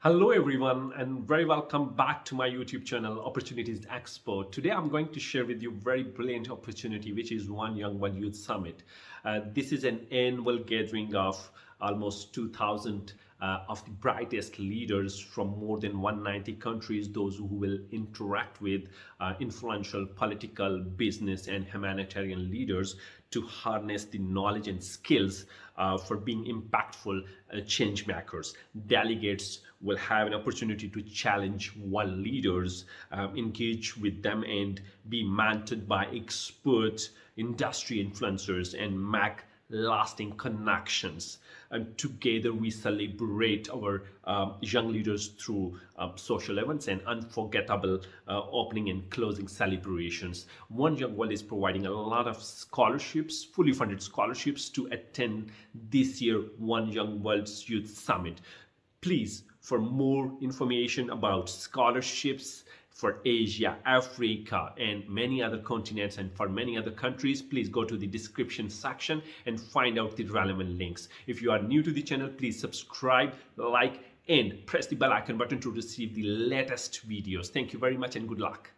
Hello everyone and very welcome back to my YouTube channel Opportunities Expo. Today I'm going to share with you a very brilliant opportunity which is One Young One Youth Summit. This is an annual gathering of almost 2,000 of the brightest leaders from more than 190 countries, those who will interact with influential political, business and humanitarian leaders to harness the knowledge and skills for being impactful change makers. Delegates will have an opportunity to challenge world leaders, engage with them, and be mentored by expert industry influencers and make lasting connections. And together we celebrate our young leaders through social events and unforgettable opening and closing celebrations. One Young World is providing a lot of scholarships, fully funded scholarships to attend this year One Young World's Youth Summit. Please, for more information about scholarships for Asia, Africa, and many other continents, and for many other countries, please go to the description section and find out the relevant links. If you are new to the channel, please subscribe, like, and press the bell icon button to receive the latest videos. Thank you very much and good luck.